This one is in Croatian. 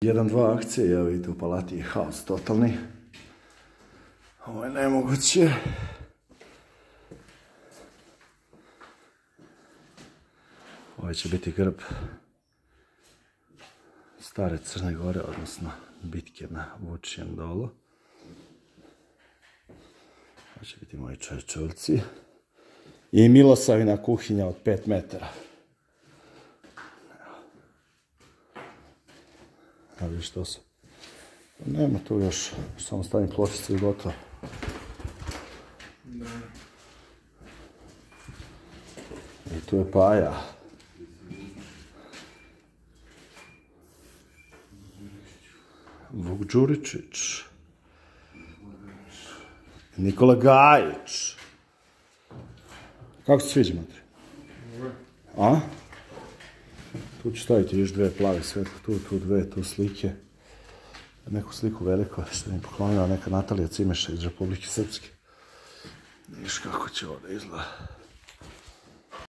1-2 akcije, evo vidite u palati je haos totalni. Ovo je nemoguće. Ovo će biti grb stare Crne Gore, odnosno bitke na Vučijem dolu. Ovo će biti moji čačulci. I Milosavina kuhinja od 5 metara. A vidiš što su. Nema tu još, samo stavim pločice i gotovo. I tu je Paja. Vuk Đuričić. Nikola Gajić. Kako se sviđa, Matri? A? Tu ću staviti još 2 plave svetke, tu 2, tu slike. Neku sliku veliko što mi poklonila neka Natalija Cimeša iz Republike Srpske. Vidiš kako će ovo da izgleda.